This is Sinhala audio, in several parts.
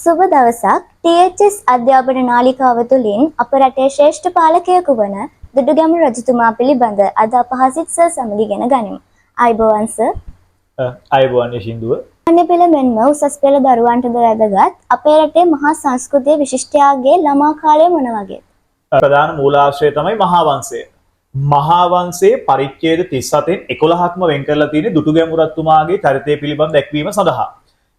සුබ දවසක් THS අධ්‍යාපන නාලිකාව තුළින් අප රටේ ශ්‍රේෂ්ඨ පාලකයෙකු වන දුටුගැමුණු රජතුමා පිළිබඳ අද අප හසිත් සර් සමග ඉගෙන ගනිමු. අයබෝවන් සර්. අයබෝවන් යශින්දුව. අන්‍ය පෙළ මෙන්ම උසස් පෙළ දරුවන්ටද වැදගත් අපේ රටේ මහා සංස්කෘතිය විශිෂ්ටයාගේ ළමා කාලය මොන වගේද? ප්‍රධාන මූලාශ්‍රය තමයි මහා වංශය. මහා වංශයේ පරිච්ඡේද 37න් 11ක්ම වෙන් කරලා තියෙන්නේ දුටුගැමුණු රජතුමාගේ චරිතය පිළිබඳ දැක්වීම සඳහා.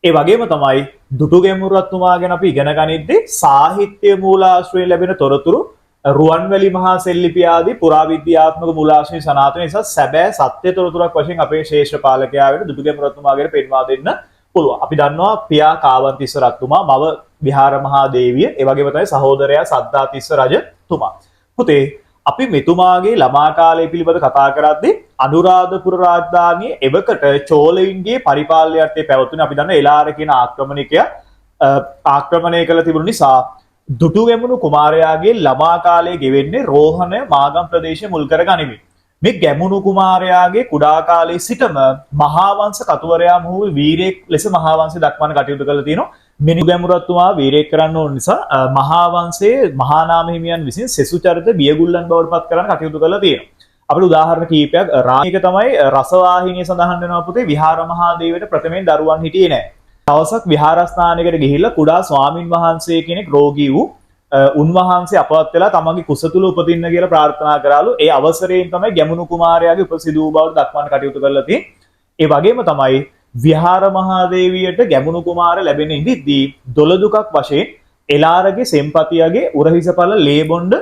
ඒ වගේම තමයි දුටුගැමුණු රජතුමා ගැන අපි ඉගෙන ගනිද්දී සාහිත්‍ය මූලාශ්‍රයෙන් ලැබෙන තොරතුරු රුවන්වැලි මහා සෙල්ලිපි ආදී පුරාවිද්‍යාත්මක මූලාශ්‍රයෙන් සනාථ නිසා සැබෑ සත්‍ය තොරතුරක් වශයෙන් අපේ ශ්‍රේෂ්ඨ පාලකයා වෙන දුටුගැමුණු රජතුමා ගැන පෙන්වා දෙන්න පුළුවන්. අපි දන්නවා පියා කාවන්තිස්ස රජතුමා, මව විහාර මහා දේවිය, ඒ වගේම තමයි සහෝදරයා සද්ධාතිස්ස රජතුමා. පුතේ අපි මෙතුමාගේ ළමා කාලය පිළිබඳ කතා කරද්දී අනුරාධපුර රාජධානියේ එවකට චෝලයින්ගේ පරිපාලනයටදී පැවතුනේ අපි දන්න එලාර කියන ආක්‍රමණිකයා ආක්‍රමණය කළ තිබුණු නිසා දුටුගැමුණු කුමාරයාගේ ළමා කාලය ගෙවෙන්නේ රෝහණ මාගම් ප්‍රදේශය මුල් කරගනිමින්. මේ ගැමුණු කුමාරයාගේ කුඩා කාලයේ සිටම මහා වංශ කතුවරයා වූ වීරයෙක් ලෙස මහා වංශය දක්වන්න කටයුතු කළා තියෙනවා. මිනිගැමුණු රජතුමා වීරයෙක් කරන්න ඕන නිසා මහා වංශයේ මහා නාම හිමියන් විසින් සෙසු චරිත බියගුල්ලන් බවට පත් කරන්න කටයුතු කළා තියෙනවා. අපිට උදාහරණ කීපයක් රාණික තමයි රසවාහිනිය සඳහන් වෙනවා පුතේ විහාර මහා දේවයට ප්‍රථමයෙන් දරුවන් හිටියේ නැහැ. දවසක් විහාරස්ථානයකට ගිහිල්ලා කුඩා ස්වාමින් වහන්සේ කෙනෙක් රෝගී වූ උන්වහන්සේ අපවත් වෙලා තමන්ගේ කුස තුල උපදින්න කියලා ප්‍රාර්ථනා කරාලු. ඒ අවසරයෙන් තමයි ගැමුණු කුමාරයාගේ උපසිදු වූ බවට දක්වන්න කටයුතු කරලා තියෙන්නේ. ඒ වගේම තමයි විහාර මහා දේවියට ගැමුණු කුමාර ලැබෙන ඉඳිද්දී දොළදුකක් වශයෙන් එලාරගේ සෙම්පතියගේ උරහිසපල ලේබොණ්ඩ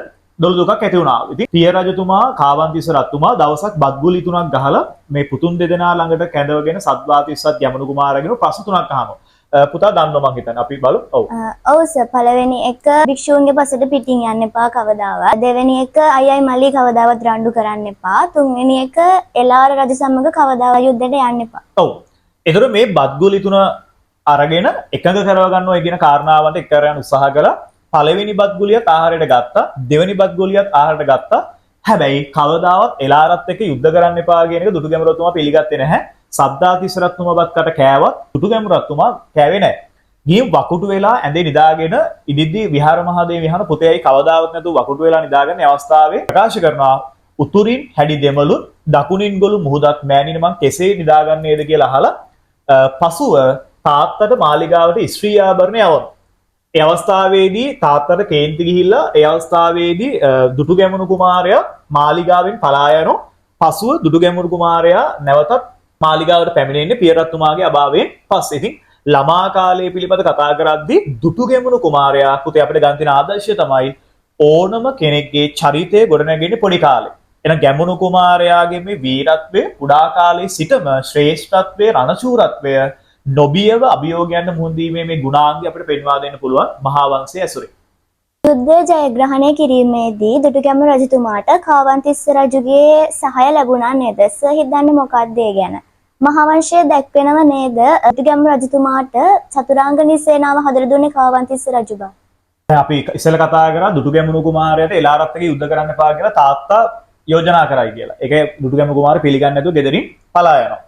දොළදුකක් ඇති වුණා. ඉතින් පිය රජතුමා කාවන්තිස්ස රජතුමා දවසක් බත්ගුලි 3ක් ගහලා මේ පුතුන් දෙදෙනා ළඟට කැඳවගෙන සද්වාතිස්සත් ගැමුණු කුමාරගෙන ප්‍රශ්න 3ක් අහනවා. පුතා දන්නවා මං හිතන්නේ අපි බලමු. ඔව් සර්. පළවෙනි එක භික්ෂූන්ගේ පසට පිටින් යන්න එපා කවදාවත්. දෙවෙනි එක අයයි මල්ලි කවදාවත් රණ්ඩු කරන්න එපා. තුන්වෙනි එක එලාර රජ සමග කවදාවත් යුද්ධයට යන්න එපා. ඔව්. ඒතර මේ බත්ගුලි 3 අරගෙන එකඟ කරව ගන්නවා කියන කාරණාවට එක් කරගෙන උත්සාහ කළා. පළවෙනි බත්ගුලියත් ආහාරයට ගත්තා. දෙවෙනි බත්ගුලියත් ආහාරයට ගත්තා. හැබැයි කවදාවත් එලාරත් එක්ක යුද්ධ කරන්න එපා කියන එක දුටුගැමුණු රජතුමා පිළිගත්තේ නැහැ. සද්ධාතිස්ස රජතුමාවත් කෑවත් දුටුගැමුණු රජතුමා කෑවේ නැහැ. ගිහින් වකුටු වෙලා ඇඳේ නිදාගෙන ඉදිද්දී විහාර මහදේව විහාර පුතේයි කවදාවත් නැතුව වකුටු වෙලා නිදාගන්න අවස්ථාවේ ප්‍රකාශ කරනවා උතුරින් හැඩි දෙමළුන් දකුණින් ගොළු මුහුදත් මෑණියනේ මං කෙසේ නිදාගන්නේද කියලා අහලා පසුව තාත්තට මාලිගාවට ස්ත්‍රී ආභරණ යවනවා. ඒ අවස්ථාවේදී තාත්තට කේන්ති ගිහිල්ලා ඒ අවස්ථාවේදී දුටුගැමුණු කුමාරයා මාලිගාවෙන් පලා යනවා. පසුව දුටුගැමුණු කුමාරයා නැවතත් මාලිගාවට පැමිණෙන්නේ පිය රජතුමාගේ අභාවයෙන් පස්සේ. ඉතින් ළමා කාලය පිළිබඳ කතා කරද්දී දුටුගැමුණු කුමාරයා පුතේ අපිට ගන්න තියෙන ආදර්ශය තමයි ඕනම කෙනෙක්ගේ චරිතය ගොඩනැගෙන්නේ පොඩි කාලේ. එහෙනම් ගැමුණු කුමාරයාගේ මේ වීරත්වය කුඩා කාලේ සිටම ශ්‍රේෂ්ඨත්වය රණශූරත්වය නොබියව අභියෝගයන්ට මුහුණ දීමේ මේ ගුණාංගය අපිට පෙන්වා දෙන්න පුළුවන් මහා වංශයේ ඇසුරේ. යුද්ධය ජයග්‍රහණය කිරීමේදී දුටුගැමුණු රජතුමාට කාවන්තිස්ස රජුගේ සහාය ලැබුණා නේද? සර් හිතන්නේ මොකක්ද ඒ ගැන? මහා වංශයේ දැක්වෙනව නේද දුටුගැමුණු රජතුමාට චතුරාංගනී සේනාව හදලා දුන්නේ කාවන්තිස්ස රජු බව. අපි ඉස්සෙල්ලා කතා කරා දුටුගැමුණු කුමාරයාට එලාරත් එක්ක යුද්ධ කරන්න එපා කියලා තාත්තා යෝජනා කරයි කියලා. ඒක දුටුගැමුණු කුමාරයා පිළිගන්නේ නැතුව ගෙදරින් පලා යනවා.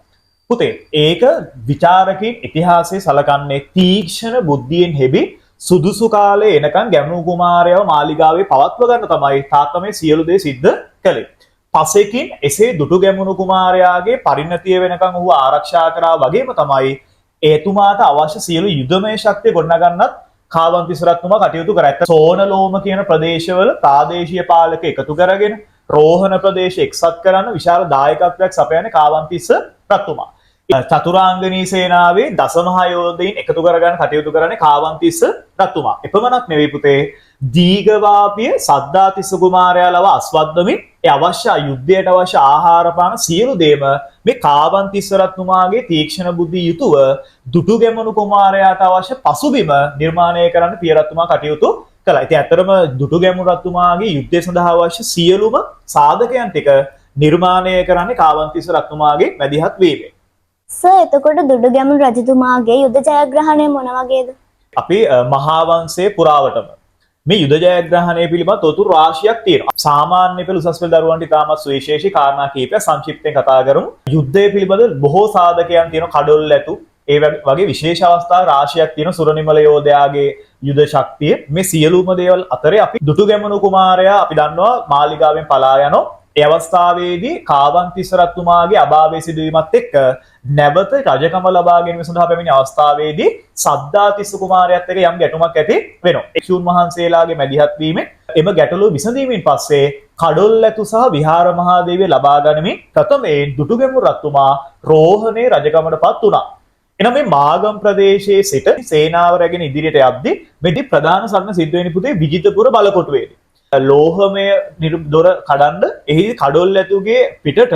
පුතේ ඒක විචාරකයන් ඉතිහාසයේ සලකන්නේ තීක්ෂණ බුද්ධියෙන් හෙබි සුදුසු කාලේ එනකන් ගැමුණු කුමාරයව මාලිගාවේ පවත්ව ගන්න තමයි තාත්තා මේ සියලු දේ සිද්ධ කළේ. පසෙකින් එසේ දුටුගැමුණු කුමාරයාගේ පරිණතිය වෙනකන් ඔහු ආරක්ෂා කරා වගේම තමයි එතුමාට අවශ්‍ය සියලු යුදමය ශක්තිය ගොඩනගන්නත් කාවන්තිස්ස රජතුමා කටයුතු කරා. සෝනලෝම කියන ප්‍රදේශවල ප්‍රාදේශීය පාලක එකතු කරගෙන රෝහණ ප්‍රදේශ එක්සත් කරන්න විශාල දායකත්වයක් සපයන්නේ කාවන්තිස්ස රජතුමා. චතුරාංගනී සේනාවේ දසමහා යෝධයින් එකතු කරගන්න කටයුතු කරන්නේ කාවන්තිස්ස රජතුමා. එපමණක් නෙවෙයි පුතේ දීඝවාපිය සද්ධාතිස්ස කුමාරයා ලව අස්වද්දමින් ඒ අවශ්‍ය යුද්ධයට අවශ්‍ය ආහාර පාන සියලු දේම මේ කාවන්තිස්ස රජතුමාගේ තීක්ෂණ බුද්ධිය යුතුව දුටුගැමුණු කුමාරයාට අවශ්‍ය පසුබිම නිර්මාණය කරන්න පිය රජතුමා කටයුතු කළා. ඉතින් ඇත්තටම දුටුගැමුණු රජතුමාගේ යුද්ධය සඳහා අවශ්‍ය සියලුම සාධකයන් ටික නිර්මාණය කරන්නේ කාවන්තිස්ස රජතුමාගේ මැදිහත් වීමෙන්. සර් එතකොට දුටුගැමුණු රජතුමාගේ යුද්ධ ජයග්‍රහණය මොන වගේද? අපි මහා වංශයේ පුරාවටම මේ යුද ජයග්‍රහණය පිළිබඳ තොරතුරු රාශියක් තියෙනවා. සාමාන්‍ය පෙළ උසස් පෙළ දරුවන්ට ඉතාමත් සුවිශේෂී කාරණා කීපයක් සංක්ෂිප්තයෙන් කතා කරමු. යුද්ධය පිළිබඳ බොහෝ සාධකයන් තියෙනවා. කඩොල් ඇතු, ඒ වගේ විශේෂ අවස්ථා රාශියක් තියෙන සුරනිමල යෝධයාගේ යුද ශක්තිය මේ සියලුම දේවල් අතරේ අපි දුටුගැමුණු කුමාරයා අපි දන්නවා මාලිගාවෙන් පලා යනවා. ඒ අවස්ථාවේදී කාවන්තිස්ස රජතුමාගේ අභාවයේ සිදුවීමත් එක්ක නැවත රජකම ලබා ගැනීම සඳහා පැමිණි අවස්ථාවේදී සද්ධාතිස්ස කුමාරයාත් එක්ක යම් ගැටුමක් ඇති වෙනවා. භික්ෂුන් වහන්සේලාගේ මැදිහත් වීමෙන් එම ගැටලුව විසඳීමෙන් පස්සේ කඩොල්ලැතු සහ විහාර මහාදේවිය ලබා ගනිමින් ප්‍රථමයෙන් දුටුගැමුණු රජතුමා රෝහණේ රජකමටපත් වුණා. එනම් මේ මාගම් ප්‍රදේශයේ සිට සේනාව රැගෙන ඉදිරියට යද්දී මෙදි ප්‍රධාන සටන සිද්ධ වෙන්නේ පුතේ විජිතපුර බලකොටුවේදී. ලෝහමය දොර කඩන්න එහි කඩොල්ලැතුගේ පිටට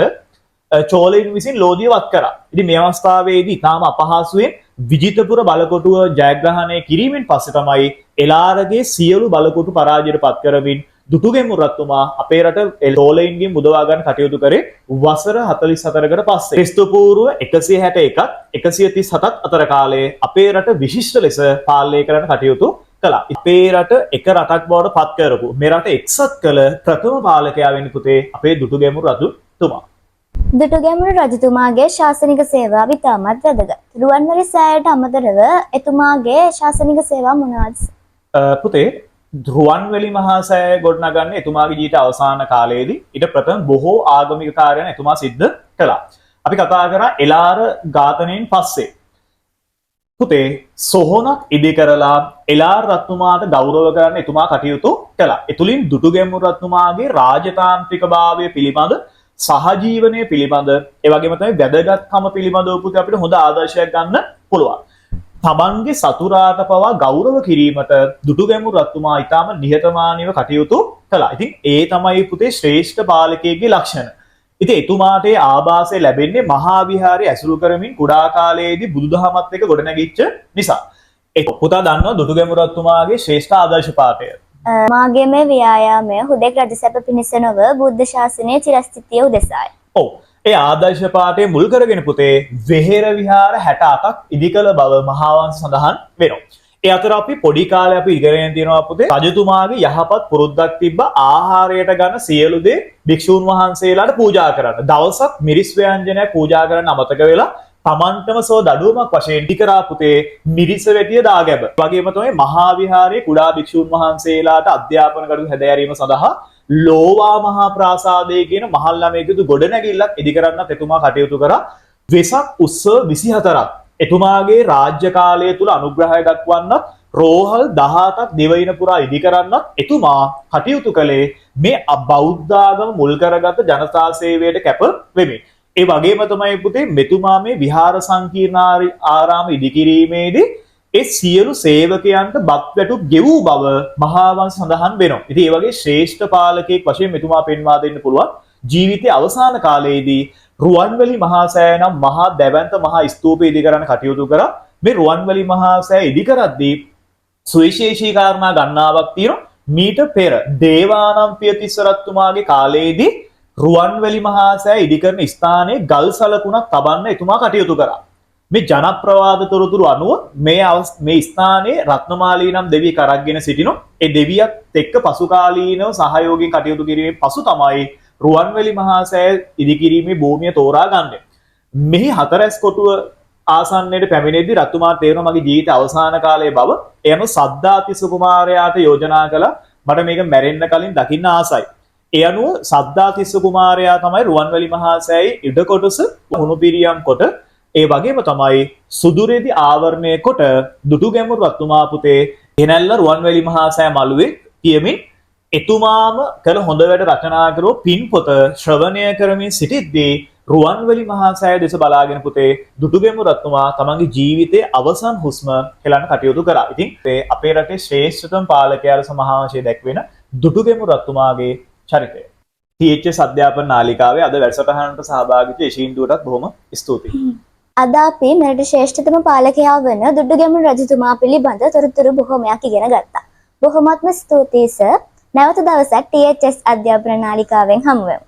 චෝලයින් විසින් ලෝදිය වත් කරා. ඉතින් මේ අවස්ථාවේදී තාම අපහසුයෙන් විජිතපුර බලකොටුව ජයග්‍රහණය කිරීමෙන් පස්සේ තමයි එලාරගේ සියලු බලකොටු පරාජයට පත් කරමින් දුටුගැමුණු රජතුමා අපේ රට චෝලයින්ගෙන් මුදවා ගන්න කටයුතු කරේ වසර 44කට පස්සේ. ක්‍රිස්තු පූර්ව 161ත් 137ත් අතර කාලයේ අපේ රට විශිෂ්ට ලෙස පාලනය කරන්න කටයුතු කළා. අපේ රට එක රටක් බවට පත් කරපු මේ රට එක්සත් කළ ප්‍රථම පාලකයා වෙන්නේ පුතේ අපේ දුටුගැමුණු රජතුමා. දුටුගැමුණු රජතුමාගේ ශාසනික සේවාව ඉතාමත් වැදගත්. රුවන්වැලි සෑයට අමතරව එතුමාගේ ශාසනික සේවා මොනවාද? පුතේ රුවන්වැලි මහා සෑය ගොඩනගන්නේ එතුමාගේ ජීවිත අවසාන කාලයේදී. ඊට ප්‍රථම බොහෝ ආගමික කාර්යයන් එතුමා සිද්ධ කළා. අපි කතා කරා එලාර ඝාතනයෙන් පස්සේ පුතේ සොහොනක් ඉදි කරලා එලාර රත්තුමාට ගෞරව කරන්න එතුමා කටයුතු කළා. එතුලින් දුටුගැමුණු රත්තුමාගේ රාජතාන්ත්‍රිකභාවය පිළිබඳ සහජීවනය පිළිබඳ ඒ වගේම තමයි වැදගත්කම පිළිබඳව පුතේ අපිට හොඳ ආදර්ශයක් ගන්න පුළුවන්. තමන්ගේ සතුරාට පවා ගෞරව කිරීමට දුටුගැමුණු රත්තුමා ඊටම නිහතමානීව කටයුතු කළා. ඉතින් ඒ තමයි පුතේ ශ්‍රේෂ්ඨ පාලකයෙක්ගේ ලක්ෂණ. ඉතින් එතුමාට ඒ ආభాසය ලැබෙන්නේ මහා විහාරය ඇසුරු කරමින් කුඩා කාලයේදී බුදුදහමත් එක්ක ගොඩනැගිච්ච නිසා. ඒ පුතා දන්නවා දුටුගැමුණු රත්තුමාගේ ශ්‍රේෂ්ඨ ආදර්ශ පාඨය. මාගේ මේ ව්‍යායාමය හුදෙක් රජසැප පිණිස නොව බුද්ධ ශාසනයේ චිරස්ථිතිය උදෙසායි. ඔව්. ඒ ආදර්ශ පාඨයේ මුල් කරගෙන පුතේ වෙහෙර විහාර 68ක් ඉදි කළ බව මහාවංශ සඳහන් වෙනවා. ඒ අතර අපි පොඩි කාලේ අපි ඉගෙනගෙන තියෙනවා පුතේ රජතුමාගේ යහපත් පුරුද්දක් තිබ්බ ආහාරයට ගන්න සියලු දේ භික්ෂූන් වහන්සේලාට පූජා කරන්න. දවසක් මිරිස් ව්‍යංජනයක් පූජා කරන්න අමතක වෙලා තමන්ටම සෝ දඩුවමක් වශයෙන් ඉදිකරා පුතේ මිරිස වැටිය දාගැබ. වගේම තමයි මහා විහාරයේ කුඩා භික්ෂූන් වහන්සේලාට අධ්‍යාපන කටයුතු හැදෑරීම සඳහා ලෝවා මහා ප්‍රාසාදය කියන මහල් ළමයෙකුදු ගොඩනැගිල්ලක් ඉදි කරන්නත් එතුමා කටයුතු කරා. වෙසක් උත්සව 24ක් එතුමාගේ රාජ්‍ය කාලය තුල අනුග්‍රහය දක්වන්නත් රෝහල් 18ක් දෙවයින පුරා ඉදි කරන්නත් එතුමා කටයුතු කළේ මේ බෞද්ධ ආගම මුල් කරගත් ජනතා සේවයට කැප වෙමින්. ඒ වගේම තමයි පුතේ මෙතුමා මේ විහාර සංකීර්ණ ආරාම ඉදි කිරීමේදී ඒ සියලු සේවකයන්ට බත් වැටුප් ගෙවූ බව මහාවංශ සඳහන් වෙනවා. ඉතින් ඒ වගේ ශ්‍රේෂ්ඨ පාලකයෙක් වශයෙන් මෙතුමා පෙන්වා දෙන්න පුළුවන්. ජීවිතයේ අවසාන කාලයේදී රුවන්වැලි මහා සෑය නම් මහා දැවැන්ත මහා ස්තූපය ඉදි කරන්න කටයුතු කරා. මේ රුවන්වැලි මහා සෑය ඉදි කරද්දී සුවිශේෂී කාරණා ගණනාවක් තියෙනවා. මීට පෙර දේවානම්පිය තිස්ස රජතුමාගේ කාලයේදී රුවන්වැලි මහා සෑය ඉදි කරන ස්ථානයේ ගල් සලකුණක් තබන්න එතුමා කටයුතු කරා. මේ ජනප්‍රවාද තොරතුරු අනුව මේ ස්ථානයේ රත්නමාලී නම් දෙවියෙක් අරගෙන සිටිනෝ. ඒ දෙවියත් එක්ක පසුකාලීනව සහයෝගයෙන් කටයුතු කිරීමේ පසු තමයි රුවන්වැලි මහා සෑය ඉදිකිරීමේ භූමිය තෝරා ගන්න. මෙහි හතරැස් කොටුව ආසන්නයට පැමිණෙද්දී රතුමාට තේරෙනවා මගේ ජීවිත අවසාන කාලයේ බව. ඒ අනුව සද්ධාතිස්ස කුමාරයාට යෝජනා කළා මට මේක මැරෙන්න කලින් දකින්න ආසයි. ඒ අනුව සද්ධාතිස්ස කුමාරයා තමයි රුවන්වැලි මහා සෑයේ ඉඩ කොටස හුණු පිරියම් කොට ඒ වගේම තමයි සුදුරේදී ආවරණය කොට දුටුගැමුණු රත්තුමා පුතේ ගෙනැල්ල රුවන්වැලි මහා සෑය මළුවේ තියමින් එතුමාම කළ හොඳ වැඩ රචනා කරෝ පින්පොත ශ්‍රවණය කරමින් සිටිද්දී රුවන්වැලි මහා සෑය දෙස බලාගෙන පුතේ දුටුගැමුණු රත්තුමා තමන්ගේ ජීවිතයේ අවසන් හුස්ම හෙළන්න කටයුතු කරා. ඉතින් අපේ රටේ ශ්‍රේෂ්ඨතම පාලකයා ලෙස මහාවංශයේ දැක්වෙන දුටුගැමුණු රත්තුමාගේ චරිතය. THS අධ්‍යාපන නාලිකාවේ අද වැඩසටහනට සහභාගී වෙච්ච ශීන්දුවටත් බොහොම ස්තුතියි. අද අපි මෙරට ශ්‍රේෂ්ඨතම පාලකයා වන දුටුගැමුණු රජතුමා පිළිබඳ තොරතුරු බොහොමයක් ඉගෙන ගත්තා. බොහොමත්ම ස්තුතියි සර්. නැවත දවසක් THS අධ්‍යාපන නාලිකාවෙන් හමු වෙමු.